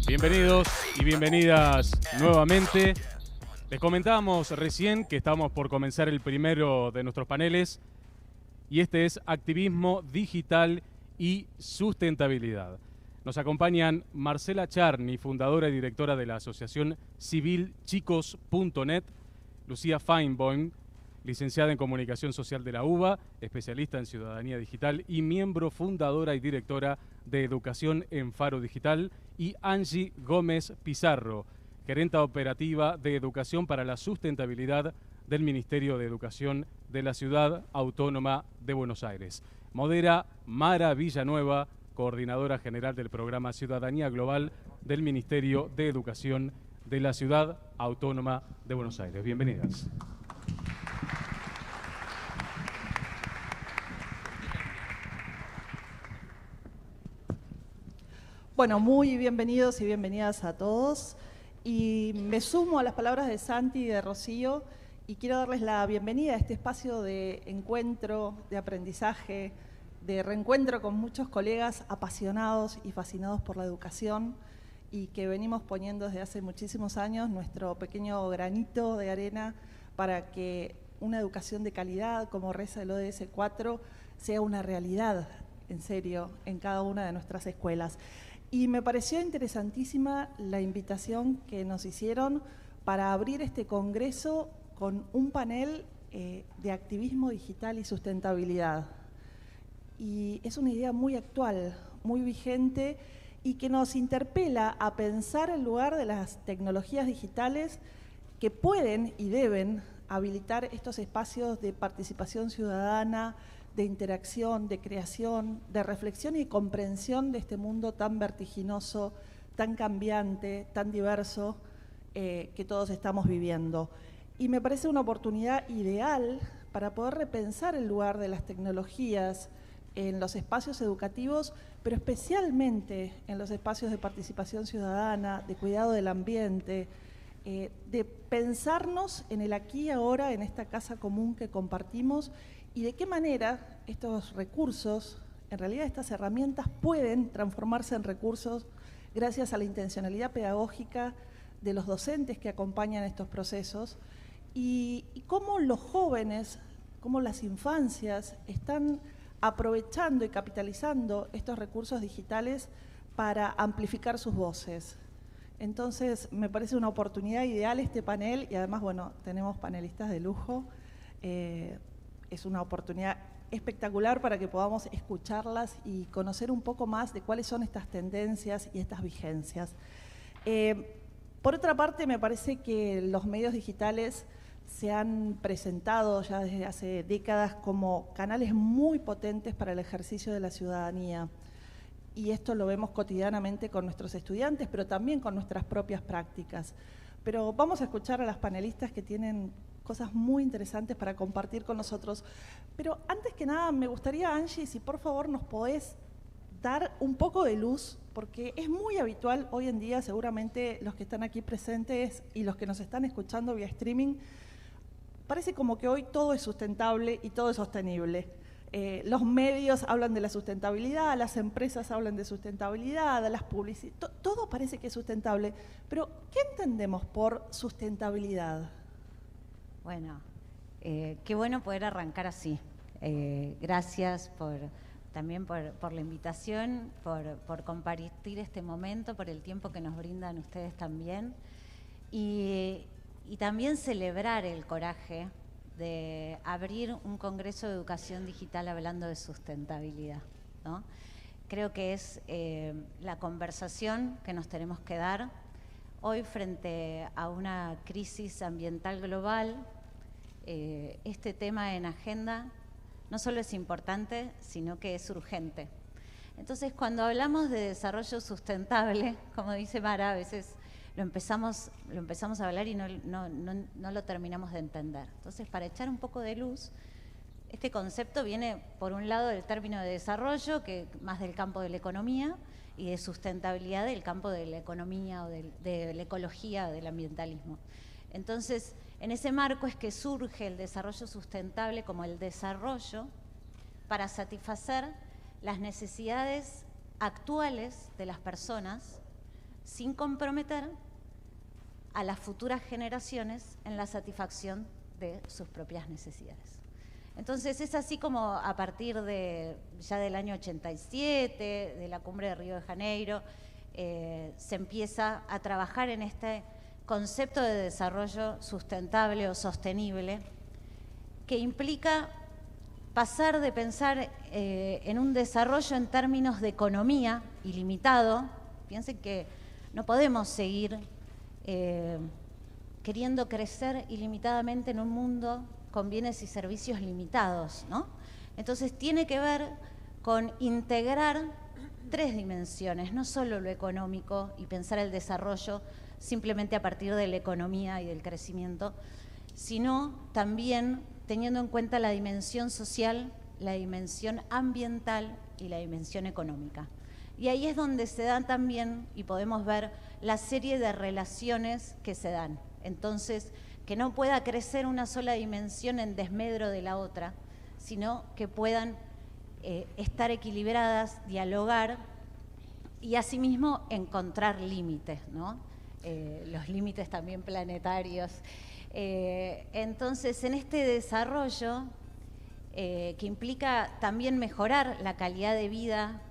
Bienvenidos y bienvenidas nuevamente. Les comentábamos recién que estamos por comenzar el primero de nuestros paneles y este es Activismo Digital y Sustentabilidad. Nos acompañan Marcela Charny, fundadora y directora de la asociación civil chicos.net, Lucía Feinboim, licenciada en Comunicación Social de la UBA, especialista en Ciudadanía Digital y miembro fundadora y directora de Educación en Faro Digital, y Angie Gómez Pizarro, gerenta operativa de Educación para la Sustentabilidad del Ministerio de Educación de la Ciudad Autónoma de Buenos Aires. Modera Mara Villanueva, coordinadora general del programa Ciudadanía Global del Ministerio de Educación de la Ciudad Autónoma de Buenos Aires. Bienvenidas. Bueno, muy bienvenidos y bienvenidas a todos. Y me sumo a las palabras de Santi y de Rocío y quiero darles la bienvenida a este espacio de encuentro, de aprendizaje, de reencuentro con muchos colegas apasionados y fascinados por la educación y que venimos poniendo desde hace muchísimos años nuestro pequeño granito de arena para que una educación de calidad, como reza el ODS 4, sea una realidad, en serio, en cada una de nuestras escuelas. Y me pareció interesantísima la invitación que nos hicieron para abrir este congreso con un panel de activismo digital y sustentabilidad. Y es una idea muy actual, muy vigente y que nos interpela a pensar el lugar de las tecnologías digitales que pueden y deben habilitar estos espacios de participación ciudadana, de interacción, de creación, de reflexión y comprensión de este mundo tan vertiginoso, tan cambiante, tan diverso que todos estamos viviendo. Y me parece una oportunidad ideal para poder repensar el lugar de las tecnologías en los espacios educativos, pero especialmente en los espacios de participación ciudadana, de cuidado del ambiente, de pensarnos en el aquí y ahora, en esta casa común que compartimos, y de qué manera estos recursos, en realidad estas herramientas, pueden transformarse en recursos gracias a la intencionalidad pedagógica de los docentes que acompañan estos procesos y cómo los jóvenes, cómo las infancias están aprovechando y capitalizando estos recursos digitales para amplificar sus voces. Entonces, me parece una oportunidad ideal este panel y además, bueno, tenemos panelistas de lujo. Es una oportunidad espectacular para que podamos escucharlas y conocer un poco más de cuáles son estas tendencias y estas vigencias. Por otra parte, me parece que los medios digitales se han presentado ya desde hace décadas como canales muy potentes para el ejercicio de la ciudadanía. Y esto lo vemos cotidianamente con nuestros estudiantes, pero también con nuestras propias prácticas. Pero vamos a escuchar a las panelistas que tienen cosas muy interesantes para compartir con nosotros. Pero antes que nada, me gustaría, Angie, si por favor nos podés dar un poco de luz, porque es muy habitual hoy en día, seguramente los que están aquí presentes y los que nos están escuchando vía streaming, parece como que hoy todo es sustentable y todo es sostenible. Los medios hablan de la sustentabilidad, las empresas hablan de sustentabilidad, las publicidades, todo parece que es sustentable. Pero, ¿qué entendemos por sustentabilidad? Bueno, qué bueno poder arrancar así. Gracias también por la invitación, por compartir este momento, por el tiempo que nos brindan ustedes también. Y también celebrar el coraje de abrir un congreso de educación digital hablando de sustentabilidad, ¿no? Creo que es la conversación que nos tenemos que dar hoy frente a una crisis ambiental global. Este tema en agenda no solo es importante, sino que es urgente. Entonces, cuando hablamos de desarrollo sustentable, como dice Mara, a veces lo empezamos a hablar y no lo terminamos de entender. Entonces, para echar un poco de luz, este concepto viene, por un lado, del término de desarrollo, que más del campo de la economía, y de sustentabilidad del campo de la economía o de la ecología, del ambientalismo. Entonces, en ese marco es que surge el desarrollo sustentable como el desarrollo para satisfacer las necesidades actuales de las personas sin comprometer a las futuras generaciones en la satisfacción de sus propias necesidades. Entonces es así como a partir ya del año 87, de la cumbre de Río de Janeiro, se empieza a trabajar en este concepto de desarrollo sustentable o sostenible, que implica pasar de pensar en un desarrollo en términos de economía ilimitado. Piensen que no podemos seguir queriendo crecer ilimitadamente en un mundo con bienes y servicios limitados, ¿no? Entonces tiene que ver con integrar 3 dimensiones, no solo lo económico y pensar el desarrollo simplemente a partir de la economía y del crecimiento, sino también teniendo en cuenta la dimensión social, la dimensión ambiental y la dimensión económica. Y ahí es donde se dan también, y podemos ver, la serie de relaciones que se dan. Entonces, que no pueda crecer una sola dimensión en desmedro de la otra, sino que puedan estar equilibradas, dialogar y asimismo encontrar límites, ¿no? Los límites también planetarios. Entonces, en este desarrollo que implica también mejorar la calidad de vida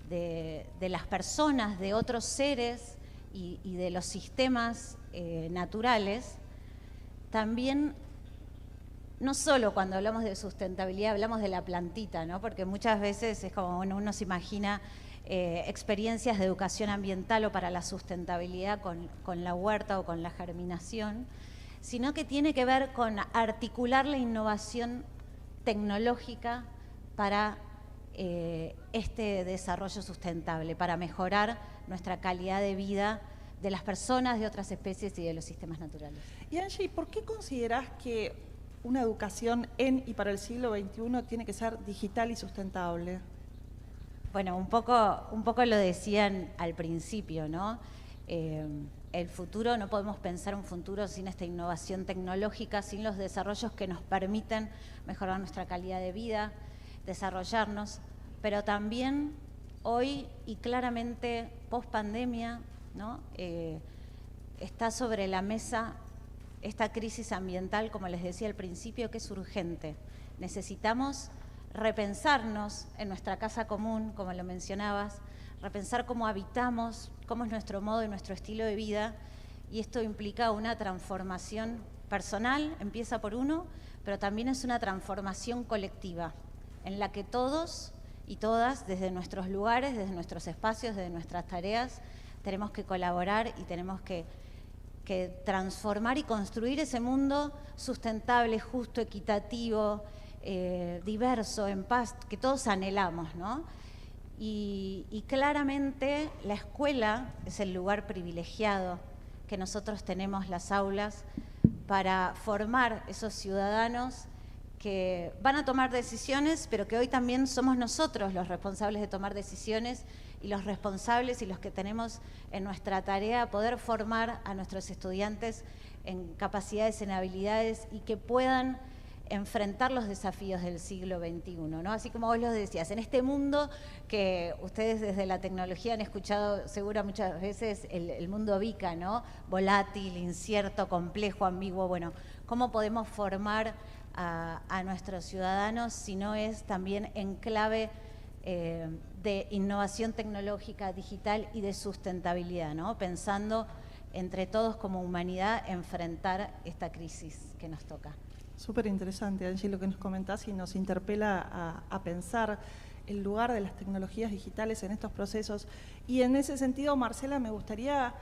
de las personas, de otros seres y de los sistemas naturales, también, no solo cuando hablamos de sustentabilidad hablamos de la plantita, ¿no? Porque muchas veces es como uno se imagina experiencias de educación ambiental o para la sustentabilidad con la huerta o con la germinación, sino que tiene que ver con articular la innovación tecnológica para este desarrollo sustentable, para mejorar nuestra calidad de vida de las personas, de otras especies y de los sistemas naturales. Y Angie, ¿por qué considerás que una educación en y para el siglo XXI tiene que ser digital y sustentable? Bueno, un poco lo decían al principio, ¿no? El futuro, no podemos pensar un futuro sin esta innovación tecnológica, sin los desarrollos que nos permiten mejorar nuestra calidad de vida, desarrollarnos, pero también hoy y claramente post pandemia, ¿no? Está sobre la mesa esta crisis ambiental, como les decía al principio, que es urgente. Necesitamos repensarnos en nuestra casa común, como lo mencionabas, repensar cómo habitamos, cómo es nuestro modo y nuestro estilo de vida, y esto implica una transformación personal, empieza por uno, pero también es una transformación colectiva, en la que todos y todas, desde nuestros lugares, desde nuestros espacios, desde nuestras tareas, tenemos que colaborar y tenemos que transformar y construir ese mundo sustentable, justo, equitativo, diverso, en paz, que todos anhelamos, ¿no? Y claramente la escuela es el lugar privilegiado que nosotros tenemos, las aulas, para formar esos ciudadanos que van a tomar decisiones, pero que hoy también somos nosotros los responsables de tomar decisiones y los responsables y los que tenemos en nuestra tarea poder formar a nuestros estudiantes en capacidades, en habilidades y que puedan enfrentar los desafíos del siglo XXI, ¿no? Así como vos lo decías, en este mundo que ustedes desde la tecnología han escuchado seguro muchas veces el mundo VICA, ¿no? Volátil, incierto, complejo, ambiguo. Bueno, ¿cómo podemos formar a nuestros ciudadanos si no es también en clave de innovación tecnológica, digital y de sustentabilidad, ¿no? Pensando entre todos como humanidad enfrentar esta crisis que nos toca. Súper interesante, Angie, lo que nos comentás y nos interpela a pensar el lugar de las tecnologías digitales en estos procesos. Y en ese sentido, Marcela, me gustaría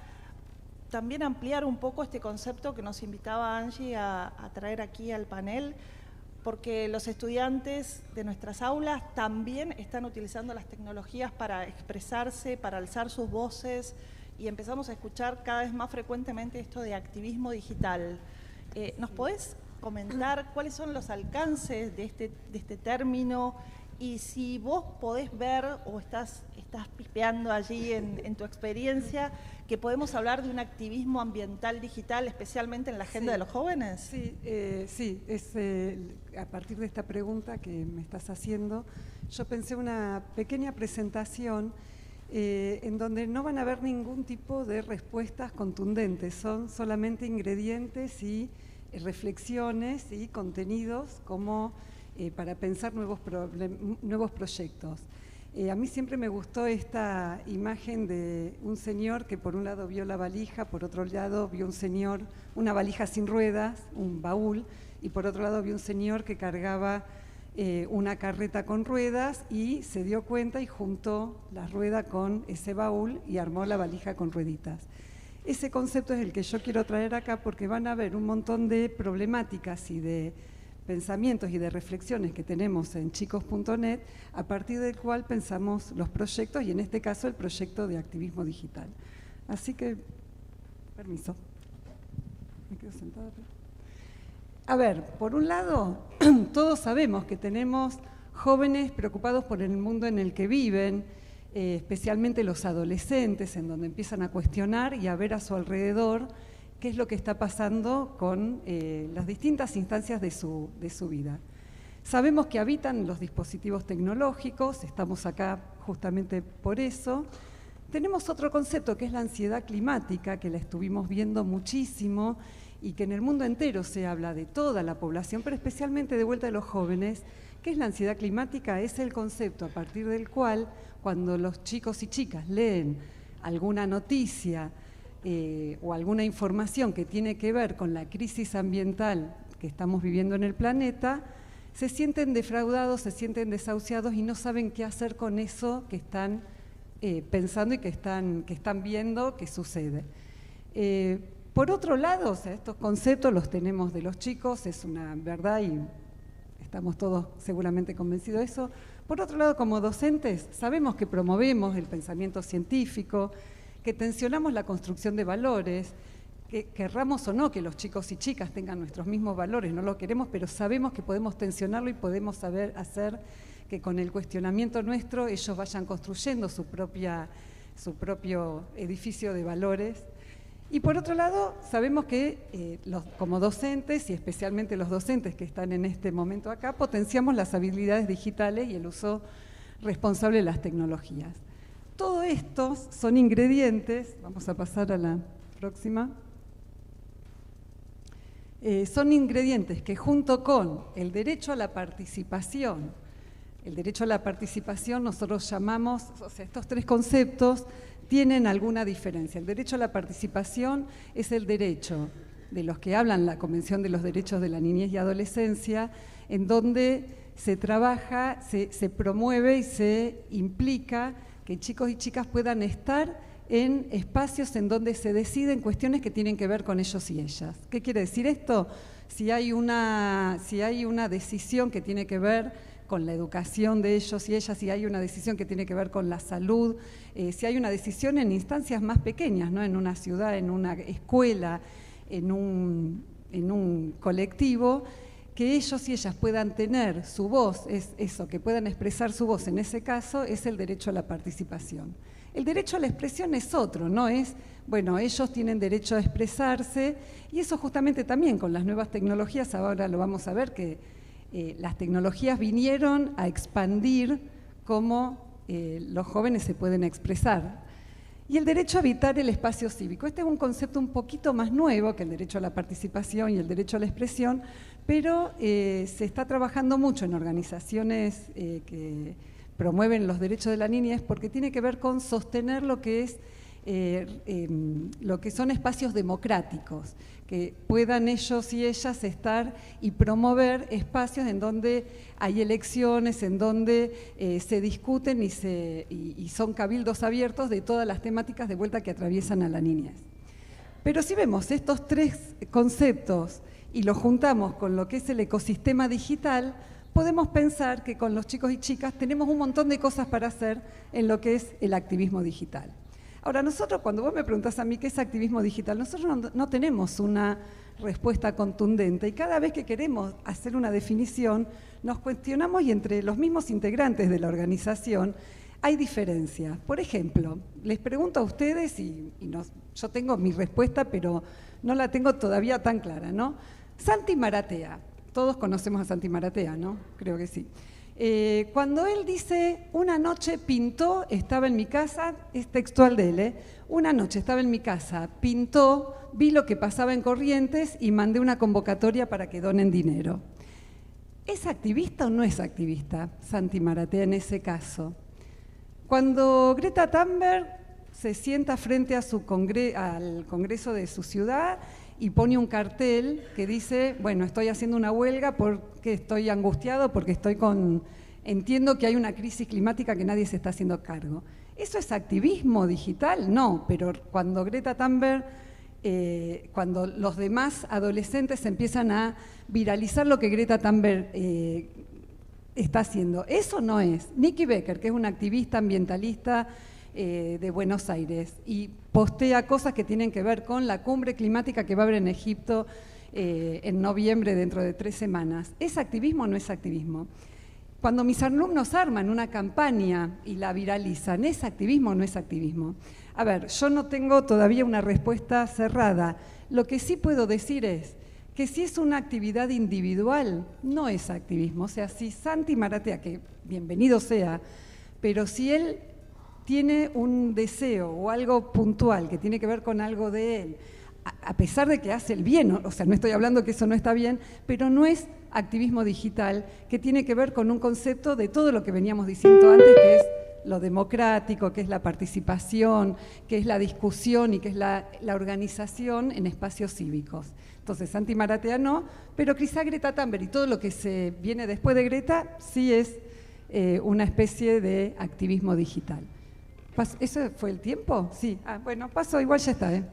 también ampliar un poco este concepto que nos invitaba Angie a traer aquí al panel, porque los estudiantes de nuestras aulas también están utilizando las tecnologías para expresarse, para alzar sus voces, y empezamos a escuchar cada vez más frecuentemente esto de activismo digital. ¿Nos podés comentar cuáles son los alcances de este término y si vos podés ver o estás pispeando allí en tu experiencia que podemos hablar de un activismo ambiental digital, especialmente en la agenda de los jóvenes? Sí, es a partir de esta pregunta que me estás haciendo, yo pensé una pequeña presentación en donde no van a haber ningún tipo de respuestas contundentes, son solamente ingredientes y reflexiones y contenidos como para pensar nuevos proyectos. A mí siempre me gustó esta imagen de un señor que por un lado vio la valija, por otro lado vio un señor, una valija sin ruedas, un baúl, y por otro lado vio un señor que cargaba una carreta con ruedas y se dio cuenta y juntó la rueda con ese baúl y armó la valija con rueditas. Ese concepto es el que yo quiero traer acá porque van a haber un montón de problemáticas y de pensamientos y de reflexiones que tenemos en chicos.net, a partir del cual pensamos los proyectos y en este caso el proyecto de activismo digital. Así que, permiso. Me quedo sentada. A ver, por un lado, todos sabemos que tenemos jóvenes preocupados por el mundo en el que viven, especialmente los adolescentes, en donde empiezan a cuestionar y a ver a su alrededor qué es lo que está pasando con las distintas instancias de su vida. Sabemos que habitan los dispositivos tecnológicos, estamos acá justamente por eso. Tenemos otro concepto que es la ansiedad climática, que la estuvimos viendo muchísimo y que en el mundo entero se habla de toda la población, pero especialmente de vuelta de los jóvenes. ¿Qué es la ansiedad climática? Es el concepto a partir del cual, cuando los chicos y chicas leen alguna noticia o alguna información que tiene que ver con la crisis ambiental que estamos viviendo en el planeta, se sienten defraudados, se sienten desahuciados y no saben qué hacer con eso que están pensando y que están viendo que sucede. Por otro lado, o sea, estos conceptos los tenemos de los chicos, es una verdad y estamos todos seguramente convencidos de eso. Por otro lado, como docentes, sabemos que promovemos el pensamiento científico, que tensionamos la construcción de valores, que querramos o no que los chicos y chicas tengan nuestros mismos valores, no lo queremos, pero sabemos que podemos tensionarlo y podemos saber hacer que con el cuestionamiento nuestro ellos vayan construyendo su propio edificio de valores. Y por otro lado, sabemos que como docentes, y especialmente los docentes que están en este momento acá, potenciamos las habilidades digitales y el uso responsable de las tecnologías. Todo estos son ingredientes, vamos a pasar a la próxima, son ingredientes que junto con el derecho a la participación, nosotros llamamos, o sea, estos tres conceptos tienen alguna diferencia. El derecho a la participación es el derecho de los que hablan la Convención de los Derechos de la Niñez y Adolescencia, en donde se trabaja, se promueve y se implica que chicos y chicas puedan estar en espacios en donde se deciden cuestiones que tienen que ver con ellos y ellas. ¿Qué quiere decir esto? Si hay una decisión que tiene que ver con la educación de ellos y ellas, si hay una decisión que tiene que ver con la salud, si hay una decisión en instancias más pequeñas, ¿no? En una ciudad, en una escuela, en un colectivo, que ellos y ellas puedan tener su voz, es eso, que puedan expresar su voz en ese caso, es el derecho a la participación. El derecho a la expresión es otro, no es, bueno, ellos tienen derecho a expresarse, y eso justamente también con las nuevas tecnologías, ahora lo vamos a ver que las tecnologías vinieron a expandir cómo los jóvenes se pueden expresar. Y el derecho a habitar el espacio cívico. Este es un concepto un poquito más nuevo que el derecho a la participación y el derecho a la expresión, pero se está trabajando mucho en organizaciones que promueven los derechos de la niñez porque tiene que ver con sostener lo que son espacios democráticos, que puedan ellos y ellas estar y promover espacios en donde hay elecciones, en donde se discuten y son cabildos abiertos de todas las temáticas de vuelta que atraviesan a la niñez. Pero si vemos estos tres conceptos y los juntamos con lo que es el ecosistema digital, podemos pensar que con los chicos y chicas tenemos un montón de cosas para hacer en lo que es el activismo digital. Ahora, nosotros, cuando vos me preguntás a mí qué es activismo digital, nosotros no tenemos una respuesta contundente y cada vez que queremos hacer una definición, nos cuestionamos y entre los mismos integrantes de la organización hay diferencias. Por ejemplo, les pregunto a ustedes, yo tengo mi respuesta, pero no la tengo todavía tan clara, ¿no? Santi Maratea, todos conocemos a Santi Maratea, ¿no? Creo que sí. Cuando él dice, una noche pintó, estaba en mi casa, es textual de él, una noche estaba en mi casa, pintó, vi lo que pasaba en Corrientes y mandé una convocatoria para que donen dinero. ¿Es activista o no es activista Santi Maratea en ese caso? Cuando Greta Thunberg se sienta frente a al Congreso de su ciudad y pone un cartel que dice, bueno, estoy haciendo una huelga porque estoy angustiado, porque entiendo que hay una crisis climática que nadie se está haciendo cargo. ¿Eso es activismo digital? No, pero cuando Greta Thunberg, cuando los demás adolescentes empiezan a viralizar lo que Greta Thunberg está haciendo, eso no es. Nikki Becker, que es una activista ambientalista de Buenos Aires, y postea cosas que tienen que ver con la cumbre climática que va a haber en Egipto en noviembre, dentro de 3 semanas. ¿Es activismo o no es activismo? Cuando mis alumnos arman una campaña y la viralizan, ¿es activismo o no es activismo? A ver, yo no tengo todavía una respuesta cerrada. Lo que sí puedo decir es que si es una actividad individual, no es activismo. O sea, si Santi Maratea, que bienvenido sea, pero si él tiene un deseo o algo puntual que tiene que ver con algo de él, a pesar de que hace el bien, o sea, no estoy hablando que eso no está bien, pero no es activismo digital, que tiene que ver con un concepto de todo lo que veníamos diciendo antes, que es lo democrático, que es la participación, que es la discusión y que es la organización en espacios cívicos. Entonces, Santi Maratea no, pero quizá Greta Thunberg y todo lo que se viene después de Greta sí es una especie de activismo digital. ¿Eso fue el tiempo? Sí. Bueno, paso, igual ya está.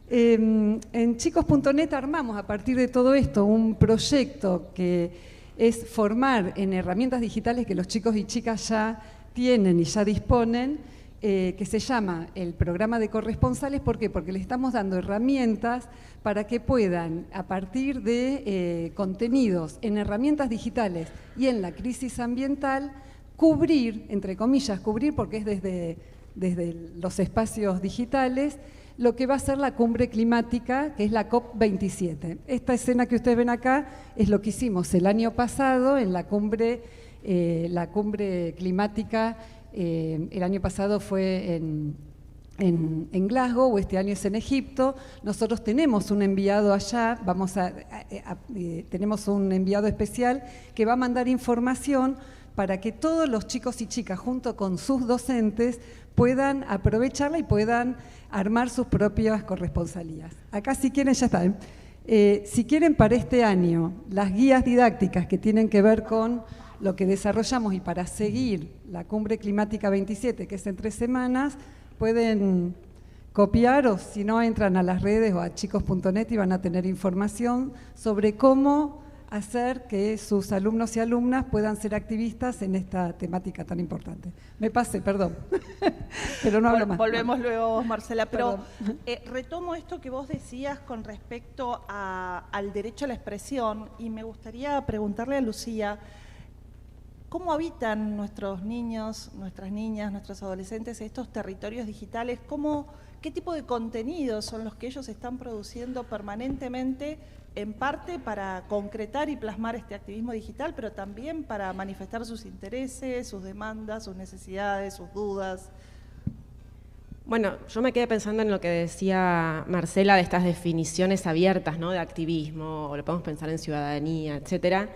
En chicos.net armamos a partir de todo esto un proyecto que es formar en herramientas digitales que los chicos y chicas ya tienen y ya disponen, que se llama el programa de corresponsales. ¿Por qué? Porque les estamos dando herramientas para que puedan, a partir de contenidos en herramientas digitales y en la crisis ambiental, cubrir, entre comillas, cubrir porque es desde los espacios digitales, lo que va a ser la cumbre climática, que es la COP27. Esta escena que ustedes ven acá es lo que hicimos el año pasado en la cumbre climática. El año pasado fue en Glasgow, este año es en Egipto. Nosotros tenemos un enviado allá, tenemos un enviado especial que va a mandar información para que todos los chicos y chicas, junto con sus docentes, puedan aprovecharla y puedan armar sus propias corresponsalías. Acá, si quieren, ya está. Si quieren para este año las guías didácticas que tienen que ver con lo que desarrollamos y para seguir la Cumbre Climática 27, que es en 3 semanas, pueden copiar o si no entran a las redes o a chicos.net y van a tener información sobre cómo hacer que sus alumnos y alumnas puedan ser activistas en esta temática tan importante. Me pasé, perdón, pero no hablo más. Volvemos luego, Marcela, pero retomo esto que vos decías con respecto al derecho a la expresión y me gustaría preguntarle a Lucía, ¿cómo habitan nuestros niños, nuestras niñas, nuestros adolescentes estos territorios digitales? ¿Qué tipo de contenidos son los que ellos están produciendo permanentemente, en parte para concretar y plasmar este activismo digital, pero también para manifestar sus intereses, sus demandas, sus necesidades, sus dudas? Bueno, yo me quedé pensando en lo que decía Marcela de estas definiciones abiertas, ¿no?, de activismo, o lo podemos pensar en ciudadanía, etcétera.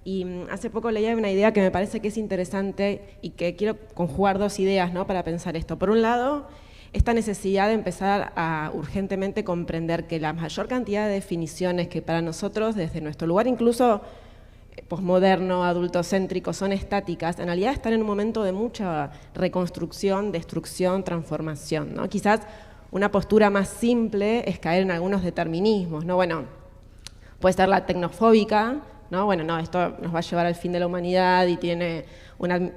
Y hace poco leía una idea que me parece que es interesante y que quiero conjugar 2 ideas, ¿no?, para pensar esto. Por un lado, esta necesidad de empezar a urgentemente comprender que la mayor cantidad de definiciones que para nosotros, desde nuestro lugar incluso posmoderno, adultocéntrico, son estáticas, en realidad están en un momento de mucha reconstrucción, destrucción, transformación, ¿no? Quizás una postura más simple es caer en algunos determinismos, ¿no? Bueno, puede ser la tecnofóbica, ¿no? Bueno, no, esto nos va a llevar al fin de la humanidad y tiene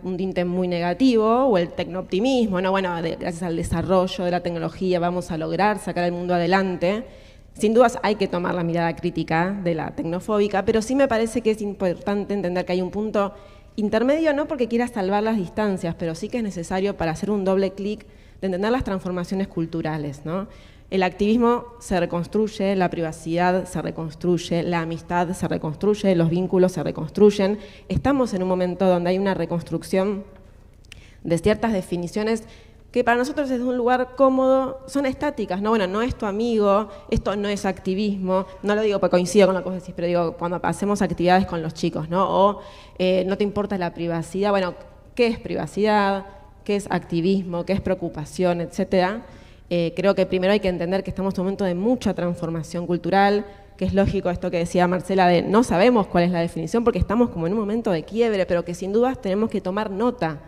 un tinte muy negativo, o el tecnooptimismo, ¿no? Bueno, gracias al desarrollo de la tecnología vamos a lograr sacar el mundo adelante. Sin dudas hay que tomar la mirada crítica de la tecnofóbica, pero sí me parece que es importante entender que hay un punto intermedio, no porque quiera salvar las distancias, pero sí que es necesario para hacer un doble clic de entender las transformaciones culturales, ¿no? el activismo se reconstruye, la privacidad se reconstruye, la amistad se reconstruye, los vínculos se reconstruyen. Estamos en un momento donde hay una reconstrucción de ciertas definiciones que para nosotros desde un lugar cómodo son estáticas, ¿no? Bueno, no es tu amigo, esto no es activismo, no lo digo porque coincido con lo que vos decís, pero digo, cuando hacemos actividades con los chicos, ¿no? O no te importa la privacidad, bueno, ¿qué es privacidad? ¿Qué es activismo? ¿Qué es preocupación? Etcétera. Creo que primero hay que entender que estamos en un momento de mucha transformación cultural, que es lógico esto que decía Marcela de no sabemos cuál es la definición porque estamos como en un momento de quiebre, pero que sin dudas tenemos que tomar nota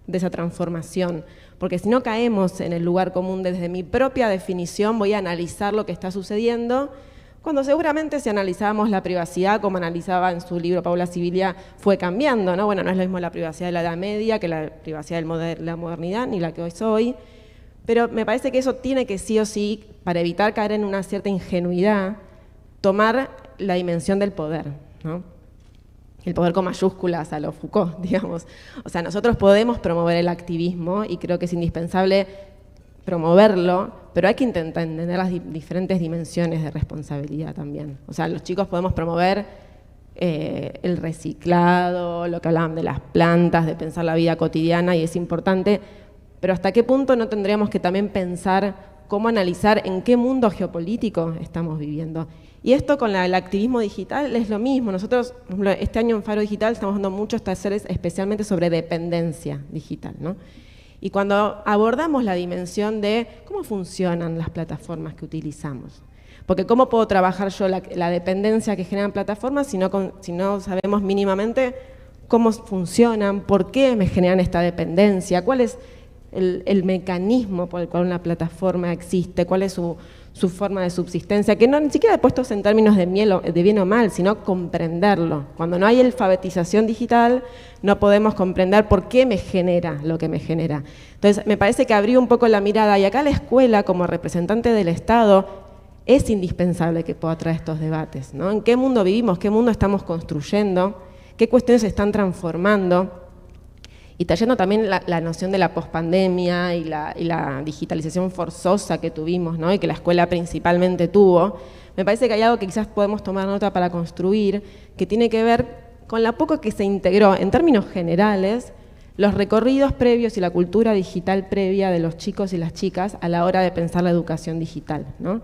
de esa transformación, porque si no caemos en el lugar común desde mi propia definición, voy a analizar lo que está sucediendo, cuando seguramente si analizábamos la privacidad, como analizaba en su libro Paula Sibilia, fue cambiando, ¿no? Bueno, no es lo mismo la privacidad de la Edad Media que la privacidad de la modernidad, ni la que hoy soy, pero me parece que eso tiene que sí o sí, para evitar caer en una cierta ingenuidad, tomar la dimensión del poder, ¿no? El poder con mayúsculas a lo Foucault, digamos. O sea, nosotros podemos promover el activismo y creo que es indispensable promoverlo, pero hay que intentar entender las diferentes dimensiones de responsabilidad también. O sea, los chicos podemos promover el reciclado, lo que hablaban de las plantas, de pensar la vida cotidiana, y es importante, pero ¿hasta qué punto no tendríamos que también pensar cómo analizar en qué mundo geopolítico estamos viviendo? Y esto con el activismo digital es lo mismo. Nosotros, por ejemplo, este año en Faro Digital estamos dando muchos talleres especialmente sobre dependencia digital, ¿no? Y cuando abordamos la dimensión de cómo funcionan las plataformas que utilizamos, porque cómo puedo trabajar yo la dependencia que generan plataformas si no sabemos mínimamente cómo funcionan, por qué me generan esta dependencia, cuál es el mecanismo por el cual una plataforma existe, cuál es su forma de subsistencia, que no ni siquiera puestos en términos de bien o mal, sino comprenderlo. Cuando no hay alfabetización digital, no podemos comprender por qué me genera lo que me genera. Entonces, me parece que abrí un poco la mirada, y acá la escuela, como representante del Estado, es indispensable que pueda traer estos debates, ¿no? ¿En qué mundo vivimos? ¿Qué mundo estamos construyendo? ¿Qué cuestiones se están transformando? Y trayendo también la noción de la pospandemia y la digitalización forzosa que tuvimos, ¿no? Y que la escuela principalmente tuvo, me parece que hay algo que quizás podemos tomar nota para construir, que tiene que ver con la poco que se integró, en términos generales, los recorridos previos y la cultura digital previa de los chicos y las chicas a la hora de pensar la educación digital, ¿no?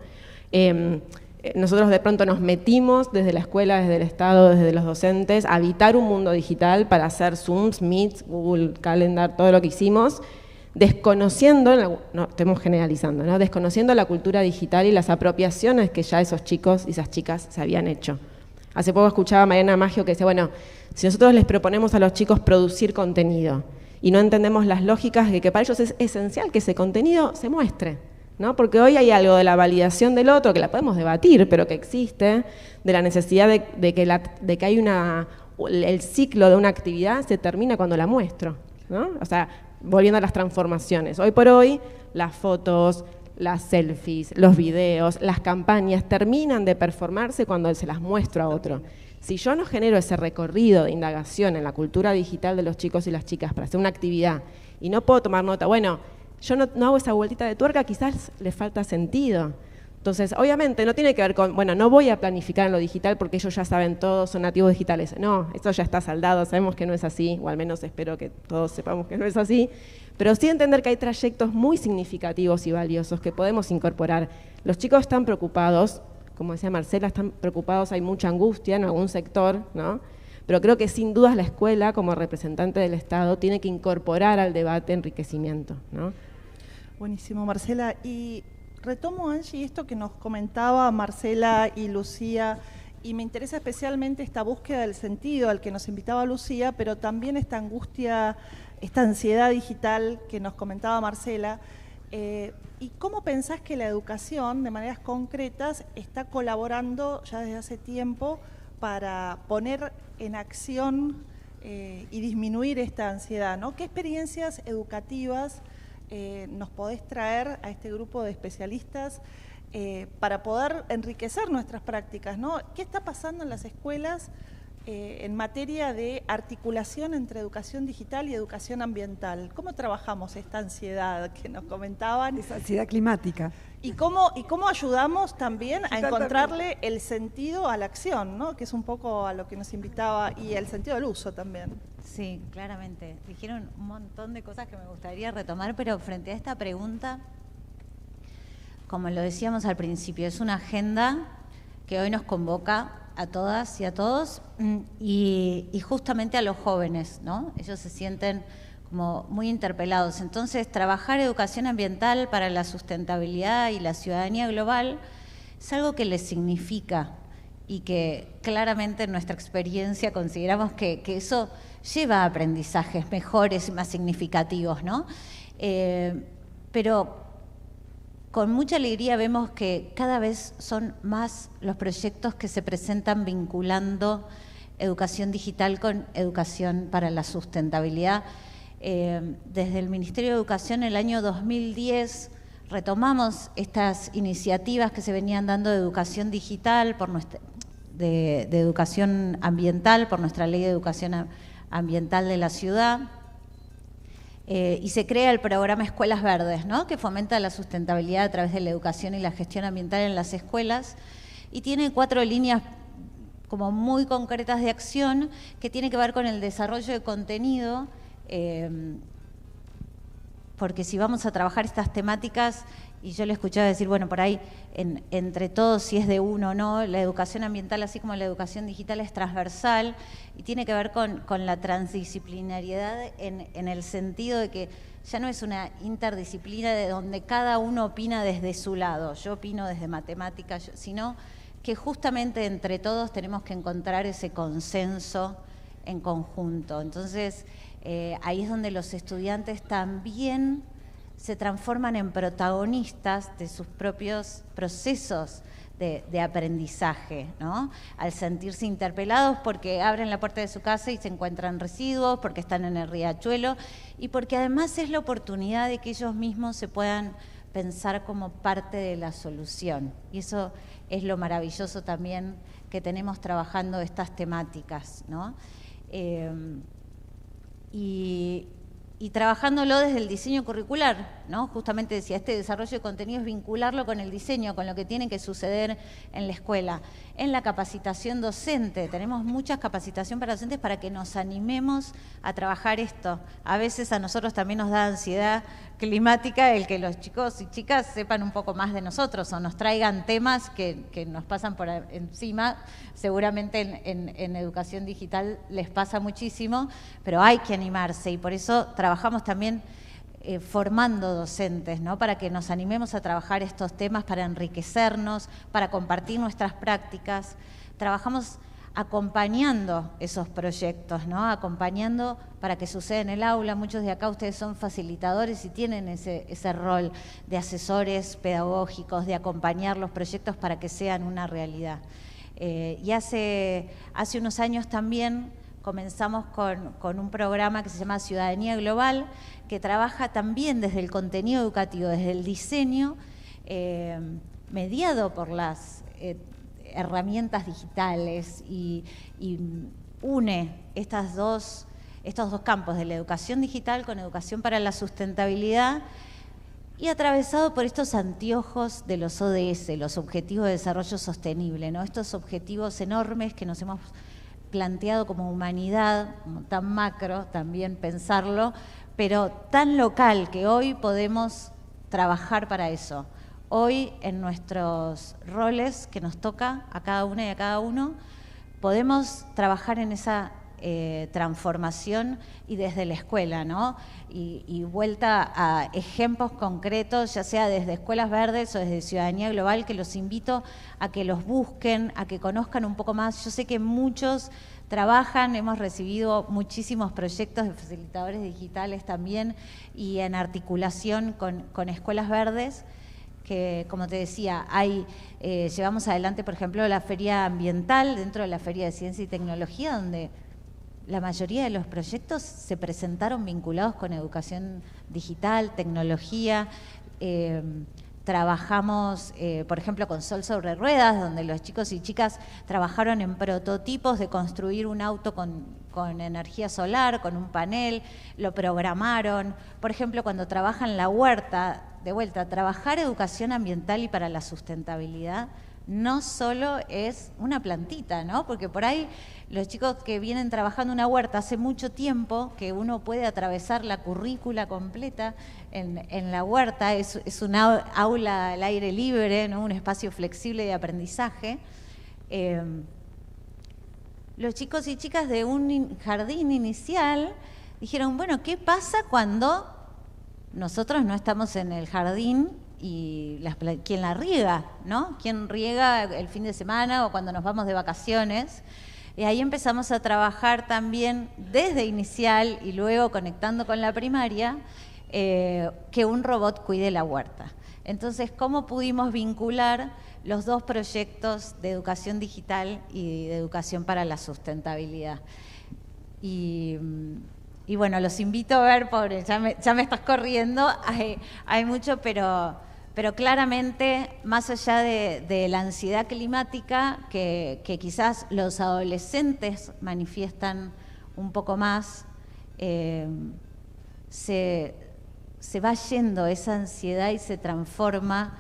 Nosotros de pronto nos metimos desde la escuela, desde el Estado, desde los docentes, a habitar un mundo digital para hacer Zooms, Meets, Google Calendar, todo lo que hicimos, desconociendo, no, estamos generalizando, ¿no? Desconociendo la cultura digital y las apropiaciones que ya esos chicos y esas chicas se habían hecho. Hace poco escuchaba a Mariana Maggio que decía, bueno, si nosotros les proponemos a los chicos producir contenido y no entendemos las lógicas de que para ellos es esencial que ese contenido se muestre, ¿no? Porque hoy hay algo de la validación del otro, que la podemos debatir, pero que existe, de la necesidad de que hay el ciclo de una actividad se termina cuando la muestro, ¿no? O sea, volviendo a las transformaciones. Hoy por hoy, las fotos, las selfies, los videos, las campañas terminan de performarse cuando se las muestro a otro. Si yo no genero ese recorrido de indagación en la cultura digital de los chicos y las chicas para hacer una actividad y no puedo tomar nota, bueno, yo no hago esa vueltita de tuerca, quizás le falta sentido. Entonces, obviamente, no tiene que ver con, bueno, no voy a planificar en lo digital porque ellos ya saben todo, son nativos digitales. No, esto ya está saldado, sabemos que no es así, o al menos espero que todos sepamos que no es así, pero sí entender que hay trayectos muy significativos y valiosos que podemos incorporar. Los chicos están preocupados, como decía Marcela, están preocupados, hay mucha angustia en algún sector, ¿no? Pero creo que sin dudas la escuela, como representante del Estado, tiene que incorporar al debate enriquecimiento, ¿no? Buenísimo, Marcela. Y retomo, Angie, esto que nos comentaba Marcela y Lucía, y me interesa especialmente esta búsqueda del sentido al que nos invitaba Lucía, pero también esta angustia, esta ansiedad digital que nos comentaba Marcela. ¿Y cómo pensás que la educación, de maneras concretas, está colaborando ya desde hace tiempo para poner en acción y disminuir esta ansiedad, ¿no? ¿Qué experiencias educativas nos podés traer a este grupo de especialistas para poder enriquecer nuestras prácticas, ¿no? ¿Qué está pasando en las escuelas en materia de articulación entre educación digital y educación ambiental. ¿Cómo trabajamos esta ansiedad que nos comentaban? Esa ansiedad climática. ¿Y cómo ayudamos también a encontrarle el sentido a la acción, ¿no? Que es un poco a lo que nos invitaba, y el sentido del uso también? Sí, claramente. Dijeron un montón de cosas que me gustaría retomar, pero frente a esta pregunta, como lo decíamos al principio, es una agenda que hoy nos convoca a todas y a todos, y justamente a los jóvenes, ¿no? Ellos se sienten como muy interpelados. Entonces, trabajar educación ambiental para la sustentabilidad y la ciudadanía global es algo que les significa y que claramente en nuestra experiencia consideramos que eso lleva a aprendizajes mejores y más significativos, ¿no? Pero con mucha alegría vemos que cada vez son más los proyectos que se presentan vinculando educación digital con educación para la sustentabilidad. Desde el Ministerio de Educación en el año 2010 retomamos estas iniciativas que se venían dando de educación digital, de educación ambiental, por nuestra Ley de Educación Ambiental de la ciudad. Y se crea el programa Escuelas Verdes, ¿no? Que fomenta la sustentabilidad a través de la educación y la gestión ambiental en las escuelas, y tiene 4 líneas como muy concretas de acción que tiene que ver con el desarrollo de contenido, porque si vamos a trabajar estas temáticas, y yo le escuchaba decir, bueno, por ahí, entre todos, si es de uno o no, la educación ambiental, así como la educación digital, es transversal y tiene que ver con la transdisciplinariedad en el sentido de que ya no es una interdisciplina de donde cada uno opina desde su lado, yo opino desde matemáticas, sino que justamente entre todos tenemos que encontrar ese consenso en conjunto. Entonces, ahí es donde los estudiantes también se transforman en protagonistas de sus propios procesos de aprendizaje, ¿no? Al sentirse interpelados porque abren la puerta de su casa y se encuentran residuos, porque están en el riachuelo, y porque además es la oportunidad de que ellos mismos se puedan pensar como parte de la solución. Y eso es lo maravilloso también que tenemos trabajando estas temáticas, ¿no? Y trabajándolo desde el diseño curricular, ¿no? Justamente decía, este desarrollo de contenido es vincularlo con el diseño, con lo que tiene que suceder en la escuela. En la capacitación docente, tenemos mucha capacitación para docentes para que nos animemos a trabajar esto. A veces a nosotros también nos da ansiedad climática el que los chicos y chicas sepan un poco más de nosotros o nos traigan temas que nos pasan por encima. Seguramente en educación digital les pasa muchísimo, pero hay que animarse, y por eso trabajamos también formando docentes, ¿no? Para que nos animemos a trabajar estos temas, para enriquecernos, para compartir nuestras prácticas. Trabajamos acompañando esos proyectos, ¿no? Acompañando para que suceda en el aula. Muchos de acá ustedes son facilitadores y tienen ese rol de asesores pedagógicos, de acompañar los proyectos para que sean una realidad. Y hace unos años también comenzamos con un programa que se llama Ciudadanía Global, que trabaja también desde el contenido educativo, desde el diseño, mediado por las herramientas digitales, y une estos dos campos de la educación digital con educación para la sustentabilidad, y atravesado por estos anteojos de los ODS, los Objetivos de Desarrollo Sostenible, ¿no? Estos objetivos enormes que nos hemos planteado como humanidad, como tan macro también pensarlo, pero tan local que hoy podemos trabajar para eso. Hoy en nuestros roles que nos toca a cada una y a cada uno, podemos trabajar en esa transformación y desde la escuela, ¿no? Y vuelta a ejemplos concretos, ya sea desde Escuelas Verdes o desde Ciudadanía Global, que los invito a que los busquen, a que conozcan un poco más. Yo sé que muchos trabajan, hemos recibido muchísimos proyectos de facilitadores digitales también, y en articulación con Escuelas Verdes, que, como te decía, llevamos adelante, por ejemplo, la Feria Ambiental dentro de la Feria de Ciencia y Tecnología, donde la mayoría de los proyectos se presentaron vinculados con educación digital, tecnología. trabajamos, por ejemplo, con Sol sobre Ruedas, donde los chicos y chicas trabajaron en prototipos de construir un auto con energía solar, con un panel, lo programaron. Por ejemplo, cuando trabajan la huerta, de vuelta, trabajar educación ambiental y para la sustentabilidad no solo es una plantita, ¿no? Porque por ahí los chicos que vienen trabajando una huerta hace mucho tiempo que uno puede atravesar la currícula completa en la huerta, es una aula al aire libre, ¿no? Un espacio flexible de aprendizaje. Los chicos y chicas de un jardín inicial dijeron, bueno, ¿qué pasa cuando nosotros no estamos en el jardín y quién la riega, ¿no? ¿Quién riega el fin de semana o cuando nos vamos de vacaciones? Y ahí empezamos a trabajar también desde inicial y luego conectando con la primaria, que un robot cuide la huerta. Entonces, ¿cómo pudimos vincular los dos proyectos de educación digital y de educación para la sustentabilidad? Y bueno, los invito a ver, pobre, ya me estás corriendo, hay mucho, pero claramente, más allá de la ansiedad climática, que quizás los adolescentes manifiestan un poco más, se va yendo esa ansiedad y se transforma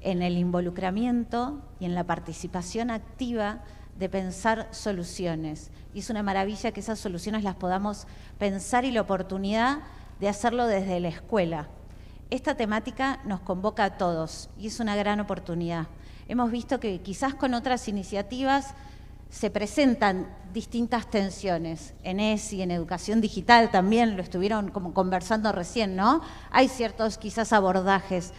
en el involucramiento y en la participación activa de pensar soluciones. Y es una maravilla que esas soluciones las podamos pensar y la oportunidad de hacerlo desde la escuela. Esta temática nos convoca a todos y es una gran oportunidad. Hemos visto que quizás con otras iniciativas se presentan distintas tensiones. En ESI, en educación digital también lo estuvieron como conversando recién, ¿no? Hay ciertos quizás abordajes.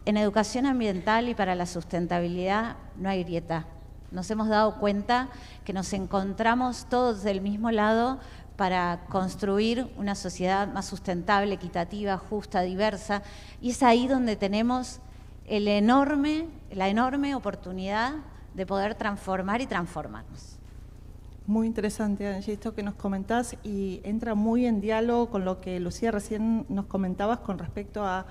En educación ambiental y para la sustentabilidad no hay grieta. Nos hemos dado cuenta que nos encontramos todos del mismo lado para construir una sociedad más sustentable, equitativa, justa, diversa. Y es ahí donde tenemos la enorme oportunidad de poder transformar y transformarnos. Muy interesante, Angie, esto que nos comentás y entra muy en diálogo con lo que Lucía recién nos comentabas con respecto a,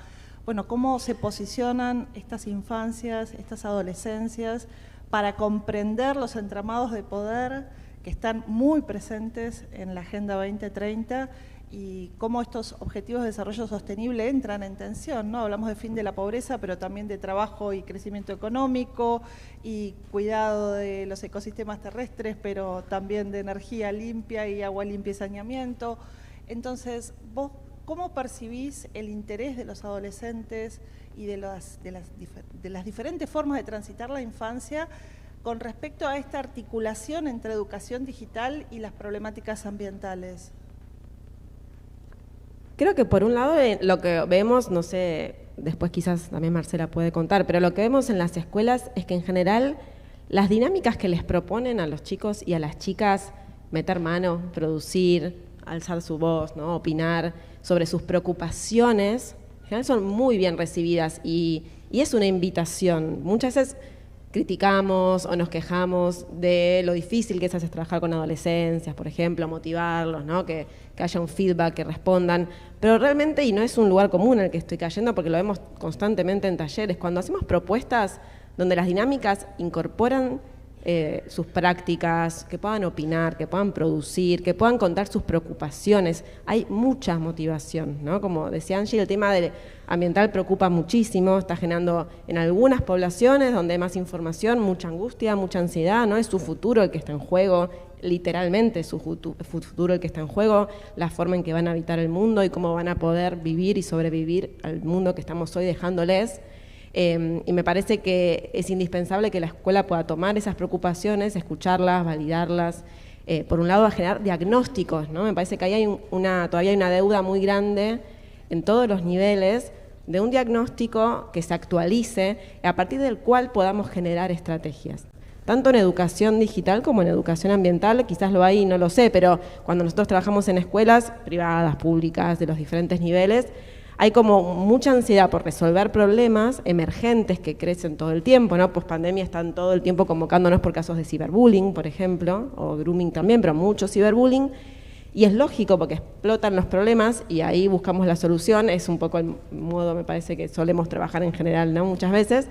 bueno, cómo se posicionan estas infancias, estas adolescencias para comprender los entramados de poder que están muy presentes en la Agenda 2030 y cómo estos objetivos de desarrollo sostenible entran en tensión, ¿no? Hablamos de fin de la pobreza, pero también de trabajo y crecimiento económico y cuidado de los ecosistemas terrestres, pero también de energía limpia y agua limpia y saneamiento. Entonces, vos, ¿cómo percibís el interés de los adolescentes y de las diferentes formas de transitar la infancia con respecto a esta articulación entre educación digital y las problemáticas ambientales? Creo que por un lado lo que vemos, no sé, después quizás también Marcela puede contar, pero lo que vemos en las escuelas es que en general las dinámicas que les proponen a los chicos y a las chicas, meter mano, producir, alzar su voz, ¿no? Opinar sobre sus preocupaciones, en general son muy bien recibidas y es una invitación. Muchas veces criticamos o nos quejamos de lo difícil que es trabajar con adolescencias, por ejemplo, motivarlos, ¿no? Que haya un feedback, que respondan, pero realmente, y no es un lugar común en el que estoy cayendo porque lo vemos constantemente en talleres, cuando hacemos propuestas donde las dinámicas incorporan sus prácticas, que puedan opinar, que puedan producir, que puedan contar sus preocupaciones. Hay mucha motivación, ¿no? Como decía Angie, el tema ambiental preocupa muchísimo, está generando en algunas poblaciones donde hay más información, mucha angustia, mucha ansiedad, ¿no? Es su futuro el que está en juego, literalmente es su futuro el que está en juego, la forma en que van a habitar el mundo y cómo van a poder vivir y sobrevivir al mundo que estamos hoy dejándoles. Y me parece que es indispensable que la escuela pueda tomar esas preocupaciones, escucharlas, validarlas, por un lado a generar diagnósticos, ¿no? Me parece que ahí todavía hay una deuda muy grande en todos los niveles de un diagnóstico que se actualice, a partir del cual podamos generar estrategias. Tanto en educación digital como en educación ambiental, quizás lo hay, no lo sé, pero cuando nosotros trabajamos en escuelas privadas, públicas, de los diferentes niveles, hay como mucha ansiedad por resolver problemas emergentes que crecen todo el tiempo, ¿no? Pospandemia están todo el tiempo convocándonos por casos de ciberbullying, por ejemplo, o grooming también, pero mucho ciberbullying. Y es lógico porque explotan los problemas y ahí buscamos la solución, es un poco el modo, me parece, que solemos trabajar en general, ¿no? Muchas veces,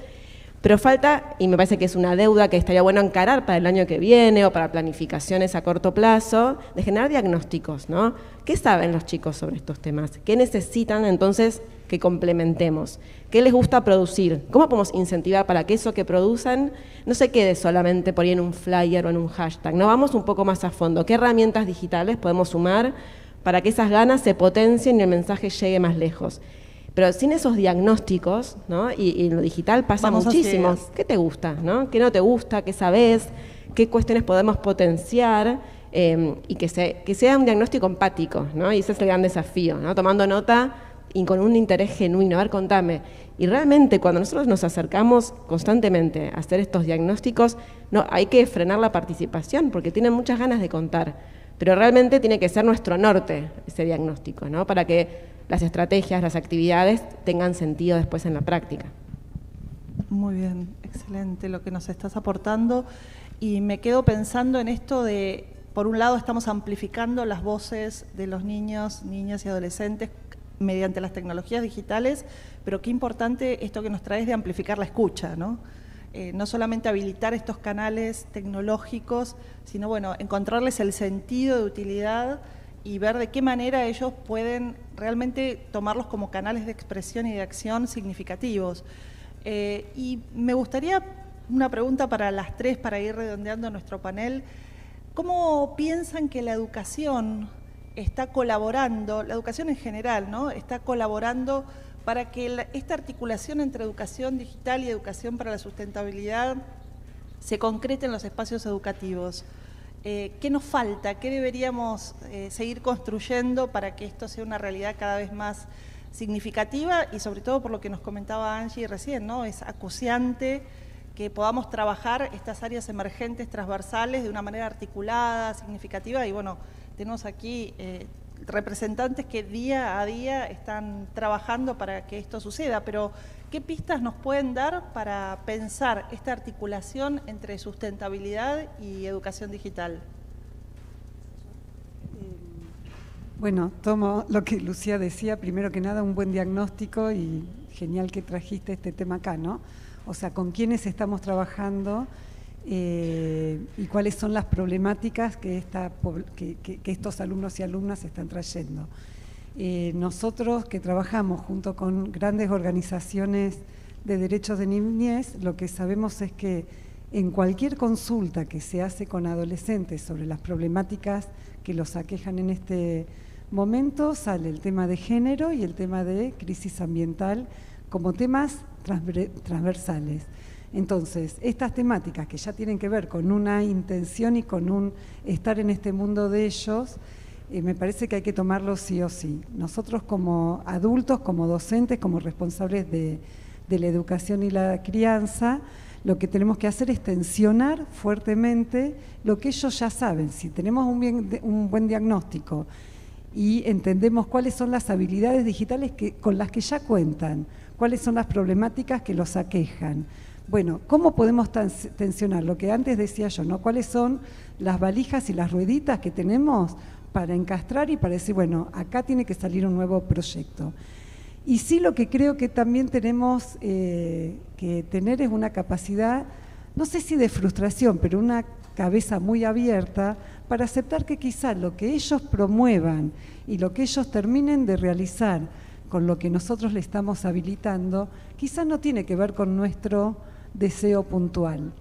pero falta, y me parece que es una deuda que estaría bueno encarar para el año que viene o para planificaciones a corto plazo, de generar diagnósticos, ¿no? ¿Qué saben los chicos sobre estos temas? ¿Qué necesitan entonces que complementemos? ¿Qué les gusta producir? ¿Cómo podemos incentivar para que eso que producen no se quede solamente por ahí en un flyer o en un hashtag? No, vamos un poco más a fondo. ¿Qué herramientas digitales podemos sumar para que esas ganas se potencien y el mensaje llegue más lejos? Pero sin esos diagnósticos, ¿no? Y en lo digital pasa muchísimo. ¿Qué te gusta, ¿no? ¿Qué no te gusta? ¿Qué sabes? ¿Qué cuestiones podemos potenciar? Y que sea un diagnóstico empático, ¿no? Y ese es el gran desafío, ¿no? Tomando nota y con un interés genuino. A ver, contame. Y realmente cuando nosotros nos acercamos constantemente a hacer estos diagnósticos, no, hay que frenar la participación porque tienen muchas ganas de contar. Pero realmente tiene que ser nuestro norte ese diagnóstico, ¿no? Para que las estrategias, las actividades tengan sentido después en la práctica. Muy bien, excelente lo que nos estás aportando. Y me quedo pensando en esto de, por un lado, estamos amplificando las voces de los niños, niñas y adolescentes mediante las tecnologías digitales, pero qué importante esto que nos traes de amplificar la escucha, ¿no? No solamente habilitar estos canales tecnológicos, sino, bueno, encontrarles el sentido de utilidad y ver de qué manera ellos pueden realmente tomarlos como canales de expresión y de acción significativos. Y me gustaría una pregunta para las tres, para ir redondeando nuestro panel. ¿Cómo piensan que la educación está colaborando, la educación en general, ¿no? Está colaborando para que esta articulación entre educación digital y educación para la sustentabilidad se concrete en los espacios educativos? ¿Qué nos falta? ¿Qué deberíamos seguir construyendo para que esto sea una realidad cada vez más significativa? Y sobre todo por lo que nos comentaba Angie recién, ¿no? Es acuciante que podamos trabajar estas áreas emergentes transversales de una manera articulada, significativa, y bueno, tenemos aquí representantes que día a día están trabajando para que esto suceda, pero ¿qué pistas nos pueden dar para pensar esta articulación entre sustentabilidad y educación digital? Bueno, tomo lo que Lucía decía, primero que nada un buen diagnóstico y genial que trajiste este tema acá, ¿no? O sea, con quiénes estamos trabajando y cuáles son las problemáticas que estos alumnos y alumnas están trayendo. Nosotros que trabajamos junto con grandes organizaciones de derechos de niñez, lo que sabemos es que en cualquier consulta que se hace con adolescentes sobre las problemáticas que los aquejan en este momento, sale el tema de género y el tema de crisis ambiental como temas transversales. Entonces, estas temáticas que ya tienen que ver con una intención y con un estar en este mundo de ellos, me parece que hay que tomarlo sí o sí. Nosotros como adultos, como docentes, como responsables de la educación y la crianza, lo que tenemos que hacer es tensionar fuertemente lo que ellos ya saben. Si tenemos un buen diagnóstico y entendemos cuáles son las habilidades digitales con las que ya cuentan, cuáles son las problemáticas que los aquejan. Bueno, ¿cómo podemos tensionar? Lo que antes decía yo, ¿no? ¿Cuáles son las valijas y las rueditas que tenemos para encastrar y para decir, bueno, acá tiene que salir un nuevo proyecto? Y sí, lo que creo que también tenemos que tener es una capacidad, no sé si de frustración, pero una cabeza muy abierta para aceptar que quizás lo que ellos promuevan y lo que ellos terminen de realizar con lo que nosotros le estamos habilitando, quizás no tiene que ver con nuestro deseo puntual.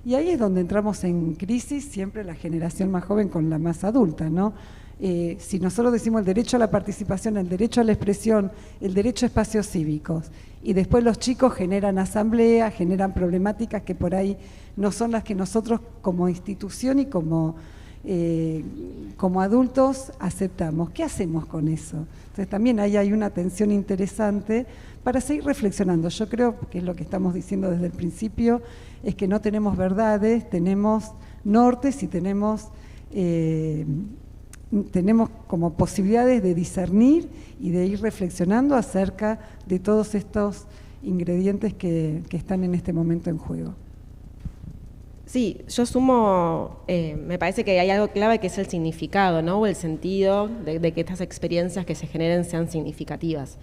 Y ahí es donde entramos en crisis, siempre la generación más joven con la más adulta, ¿no? Si nosotros decimos el derecho a la participación, el derecho a la expresión, el derecho a espacios cívicos, y después los chicos generan asambleas, generan problemáticas que por ahí no son las que nosotros como institución y como adultos aceptamos. ¿Qué hacemos con eso? Entonces también ahí hay una tensión interesante para seguir reflexionando. Yo creo que es lo que estamos diciendo desde el principio, es que no tenemos verdades, tenemos nortes y tenemos como posibilidades de discernir y de ir reflexionando acerca de todos estos ingredientes que están en este momento en juego. Sí, yo sumo, me parece que hay algo clave que es el significado, ¿no? O el sentido de que estas experiencias que se generen sean significativas.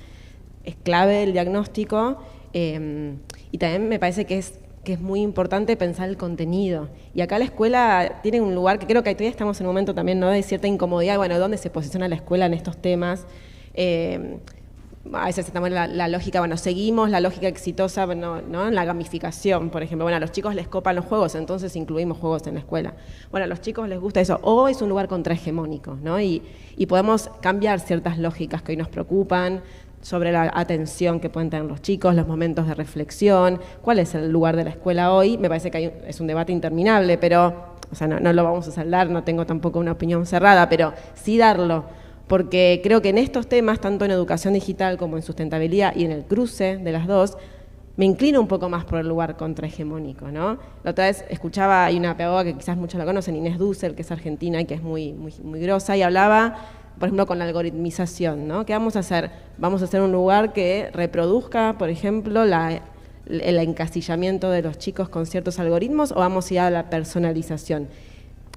Es clave el diagnóstico y también me parece que es muy importante pensar el contenido. Y acá la escuela tiene un lugar que creo que todavía estamos en un momento también, ¿no?, de cierta incomodidad, bueno, ¿dónde se posiciona la escuela en estos temas? A veces estamos en la lógica, bueno, seguimos la lógica exitosa, ¿no? En la gamificación, por ejemplo. Bueno, a los chicos les copan los juegos, entonces incluimos juegos en la escuela. Bueno, a los chicos les gusta eso. O es un lugar contrahegemónico, ¿no? Y podemos cambiar ciertas lógicas que hoy nos preocupan sobre la atención que pueden tener los chicos, los momentos de reflexión, cuál es el lugar de la escuela hoy. Me parece que es un debate interminable, pero, o sea, no lo vamos a saldar, no tengo tampoco una opinión cerrada, pero sí darlo. Porque creo que en estos temas, tanto en educación digital como en sustentabilidad y en el cruce de las dos, me inclino un poco más por el lugar contrahegemónico, ¿no? La otra vez escuchaba, hay una pedagoga que quizás muchos la conocen, Inés Dussel, que es argentina y que es muy grosa, y hablaba, por ejemplo, con la algoritmización, ¿no? ¿Qué vamos a hacer? Vamos a hacer un lugar que reproduzca, por ejemplo, el encasillamiento de los chicos con ciertos algoritmos, o vamos a ir a la personalización.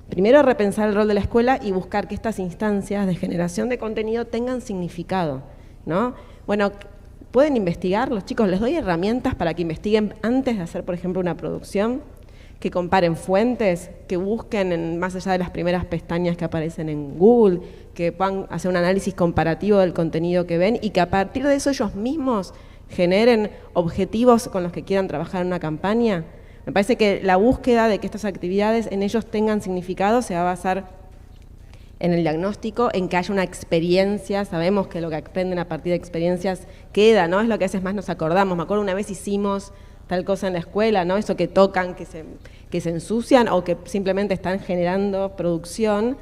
Primero, repensar el rol de la escuela y buscar que estas instancias de generación de contenido tengan significado, ¿no? Bueno, pueden investigar, los chicos les doy herramientas para que investiguen antes de hacer, por ejemplo, una producción, que comparen fuentes, que busquen más allá de las primeras pestañas que aparecen en Google, que puedan hacer un análisis comparativo del contenido que ven y que a partir de eso ellos mismos generen objetivos con los que quieran trabajar en una campaña. Me parece que la búsqueda de que estas actividades en ellos tengan significado se va a basar en el diagnóstico, en que haya una experiencia. Sabemos que lo que aprenden a partir de experiencias queda, ¿no? Es lo que a veces más nos acordamos. Me acuerdo una vez hicimos tal cosa en la escuela, ¿no? Eso que tocan, que se ensucian o que simplemente están generando producción.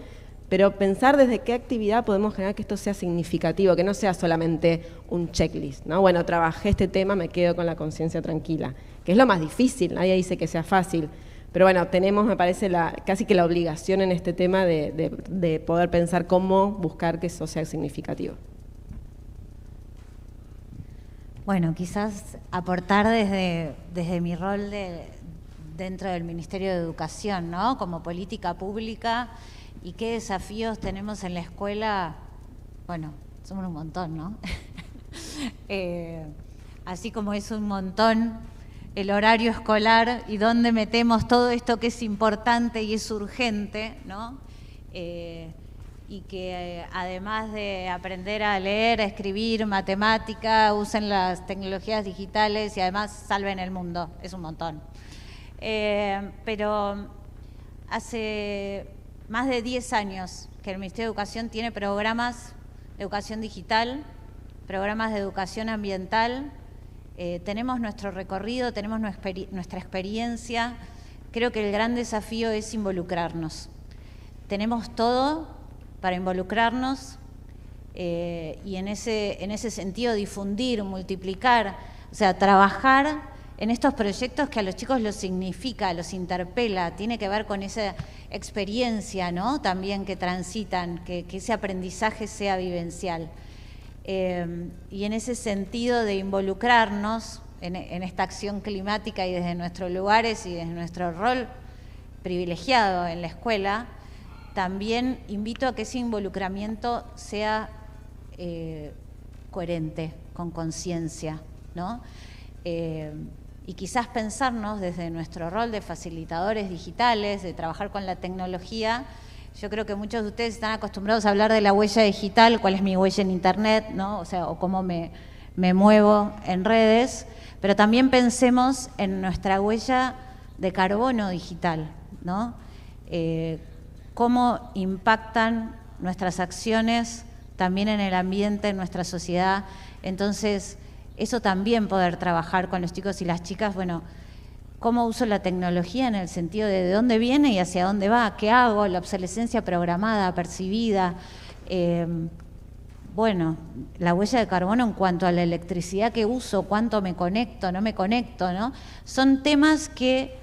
Pero pensar desde qué actividad podemos generar que esto sea significativo, que no sea solamente un checklist, ¿no? Bueno, trabajé este tema, me quedo con la conciencia tranquila, que es lo más difícil, nadie dice que sea fácil, pero bueno, tenemos, me parece, casi que la obligación en este tema de poder pensar cómo buscar que eso sea significativo. Bueno, quizás aportar desde mi rol dentro del Ministerio de Educación, ¿no? Como política pública, y qué desafíos tenemos en la escuela. Bueno, somos un montón, ¿no? Así como es un montón el horario escolar y dónde metemos todo esto que es importante y es urgente, ¿no? Y que además de aprender a leer, a escribir, matemática, usen las tecnologías digitales y además salven el mundo. Es un montón. Pero hace más de 10 años que el Ministerio de Educación tiene programas de educación digital, programas de educación ambiental. Tenemos nuestro recorrido, tenemos nuestra experiencia. Creo que el gran desafío es involucrarnos. Tenemos todo para involucrarnos y en ese sentido difundir, multiplicar, o sea, trabajar en estos proyectos que a los chicos los significa, los interpela, tiene que ver con esa experiencia, ¿no? También que transitan, que ese aprendizaje sea vivencial. Y en ese sentido de involucrarnos en esta acción climática y desde nuestros lugares y desde nuestro rol privilegiado en la escuela, también invito a que ese involucramiento sea coherente, con conciencia, ¿no? Y quizás pensarnos desde nuestro rol de facilitadores digitales, de trabajar con la tecnología. Yo creo que muchos de ustedes están acostumbrados a hablar de la huella digital, cuál es mi huella en Internet, ¿no? O sea, o cómo me muevo en redes, pero también pensemos en nuestra huella de carbono digital, ¿no? Cómo impactan nuestras acciones también en el ambiente, en nuestra sociedad. Entonces, eso también poder trabajar con los chicos y las chicas, bueno, cómo uso la tecnología en el sentido de dónde viene y hacia dónde va, qué hago, la obsolescencia programada, percibida. Bueno, la huella de carbono en cuanto a la electricidad que uso, cuánto me conecto, no me conecto, ¿no? Son temas que,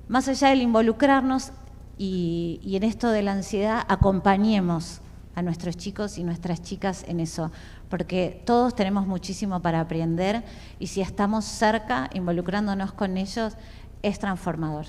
más allá del involucrarnos y en esto de la ansiedad, acompañemos a nuestros chicos y nuestras chicas en eso, porque todos tenemos muchísimo para aprender y si estamos cerca, involucrándonos con ellos, es transformador.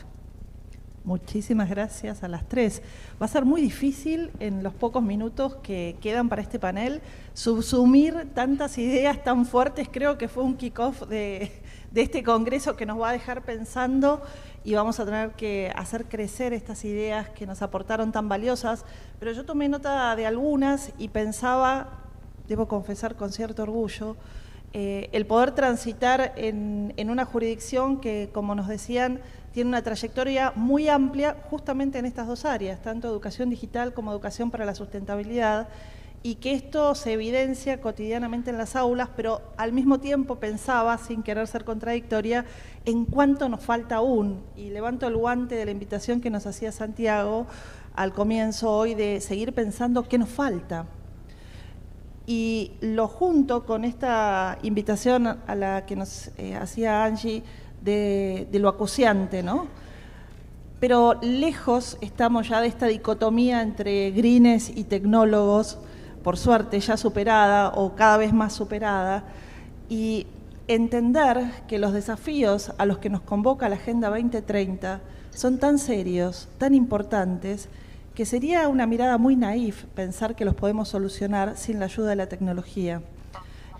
Muchísimas gracias a las tres. Va a ser muy difícil en los pocos minutos que quedan para este panel subsumir tantas ideas tan fuertes. Creo que fue un kick-off de este congreso que nos va a dejar pensando y vamos a tener que hacer crecer estas ideas que nos aportaron tan valiosas. Pero yo tomé nota de algunas y pensaba, debo confesar con cierto orgullo, el poder transitar en una jurisdicción que, como nos decían, tiene una trayectoria muy amplia justamente en estas dos áreas, tanto educación digital como educación para la sustentabilidad, y que esto se evidencia cotidianamente en las aulas, pero al mismo tiempo pensaba, sin querer ser contradictoria, en cuánto nos falta aún. Y levanto el guante de la invitación que nos hacía Santiago al comienzo hoy de seguir pensando qué nos falta. Y lo junto con esta invitación a la que nos hacía Angie de lo acuciante, ¿no? Pero lejos estamos ya de esta dicotomía entre greenes y tecnólogos, por suerte ya superada o cada vez más superada, y entender que los desafíos a los que nos convoca la Agenda 2030 son tan serios, tan importantes, que sería una mirada muy naif pensar que los podemos solucionar sin la ayuda de la tecnología.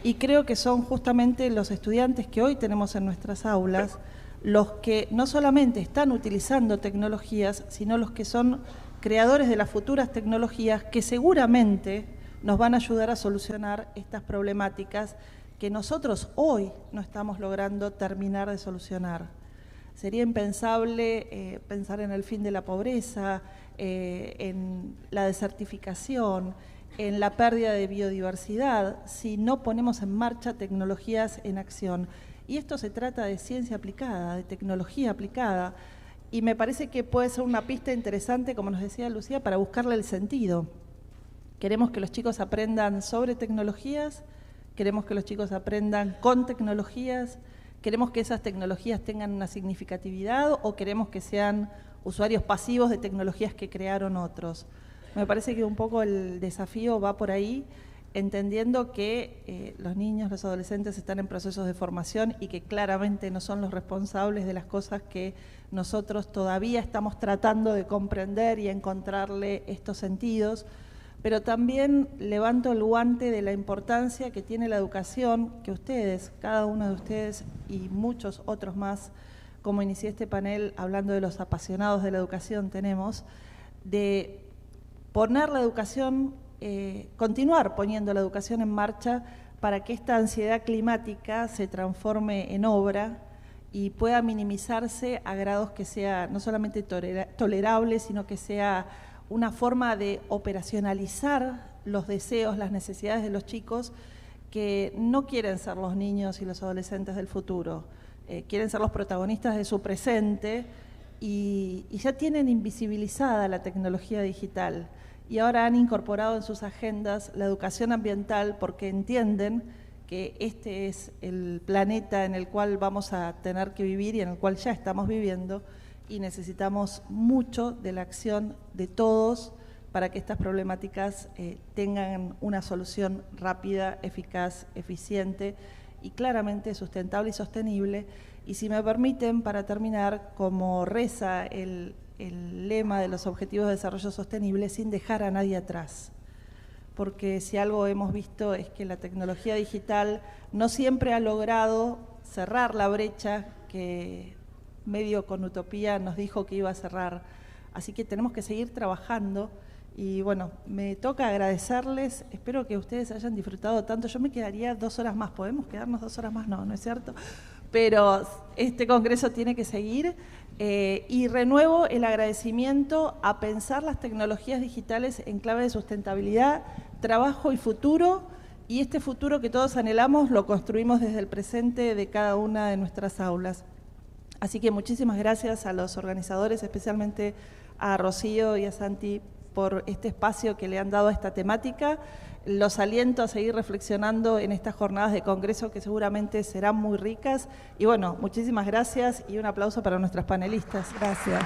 Y creo que son justamente los estudiantes que hoy tenemos en nuestras aulas los que no solamente están utilizando tecnologías, sino los que son creadores de las futuras tecnologías que seguramente nos van a ayudar a solucionar estas problemáticas que nosotros hoy no estamos logrando terminar de solucionar. Sería impensable pensar en el fin de la pobreza, en la desertificación, en la pérdida de biodiversidad, si no ponemos en marcha tecnologías en acción. Y esto se trata de ciencia aplicada, de tecnología aplicada, y me parece que puede ser una pista interesante, como nos decía Lucía, para buscarle el sentido. Queremos que los chicos aprendan sobre tecnologías, queremos que los chicos aprendan con tecnologías, queremos que esas tecnologías tengan una significatividad o queremos que sean usuarios pasivos de tecnologías que crearon otros. Me parece que un poco el desafío va por ahí, entendiendo que los niños, los adolescentes están en procesos de formación y que claramente no son los responsables de las cosas que nosotros todavía estamos tratando de comprender y encontrarle estos sentidos, pero también levanto el guante de la importancia que tiene la educación, que ustedes, cada uno de ustedes y muchos otros más, como inicié este panel hablando de los apasionados de la educación, tenemos, de poner la educación, continuar poniendo la educación en marcha para que esta ansiedad climática se transforme en obra y pueda minimizarse a grados que sea no solamente tolerable, sino que sea una forma de operacionalizar los deseos, las necesidades de los chicos que no quieren ser los niños y los adolescentes del futuro, quieren ser los protagonistas de su presente y ya tienen invisibilizada la tecnología digital y ahora han incorporado en sus agendas la educación ambiental porque entienden que este es el planeta en el cual vamos a tener que vivir y en el cual ya estamos viviendo y necesitamos mucho de la acción de todos para que estas problemáticas tengan una solución rápida, eficaz, eficiente y claramente sustentable y sostenible. Y si me permiten, para terminar, como reza el lema de los Objetivos de Desarrollo Sostenible, sin dejar a nadie atrás. Porque si algo hemos visto es que la tecnología digital no siempre ha logrado cerrar la brecha que medio con utopía nos dijo que iba a cerrar. Así que tenemos que seguir trabajando y bueno, me toca agradecerles, espero que ustedes hayan disfrutado tanto. Yo me quedaría 2 horas más, ¿podemos quedarnos 2 horas más? No, ¿no es cierto? Pero este congreso tiene que seguir y renuevo el agradecimiento a pensar las tecnologías digitales en clave de sustentabilidad, trabajo y futuro, y este futuro que todos anhelamos lo construimos desde el presente de cada una de nuestras aulas. Así que muchísimas gracias a los organizadores, especialmente a Rocío y a Santi por este espacio que le han dado a esta temática. Los aliento a seguir reflexionando en estas jornadas de congreso que seguramente serán muy ricas. Y bueno, muchísimas gracias y un aplauso para nuestras panelistas. Gracias.